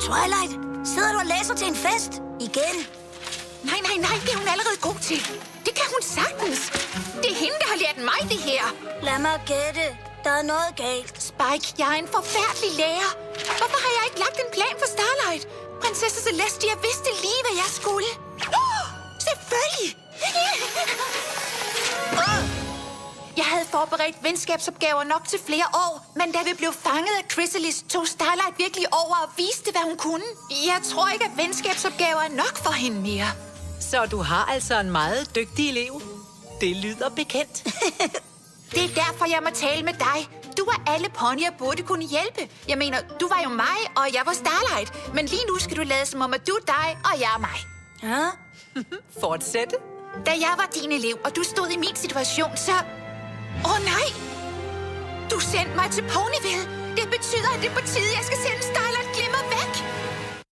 Twilight, sidder du og læser til en fest? Igen? Nej, det er hun allerede god til. Det kan hun sagtens. Det er hende, der har lært mig det her. Lad mig gætte. Der er noget galt. Spike, jeg er en forfærdelig lærer. Hvorfor har jeg ikke lagt en plan for Starlight? Prinsesse Celestia vidste lige, hvad jeg skulle. Selvfølgelig! Jeg havde forberedt venskabsopgaver nok til flere år, men da vi blev fanget af Chrysalis, tog Starlight virkelig over og viste, hvad hun kunne. Jeg tror ikke, at venskabsopgaver er nok for hende mere. Så du har altså en meget dygtig elev. Det lyder bekendt. Det er derfor, jeg må tale med dig. Du og alle ponyer burde kunne hjælpe. Jeg mener, du var jo mig, og jeg var Starlight. Men lige nu skal du lade som om, at du er dig, og jeg er mig. Ja? Fortsætte. Da jeg var din elev, og du stod i min situation, så... nej! Du sendte mig til Ponyville. Det betyder, at det er på tide, jeg skal sende Starlight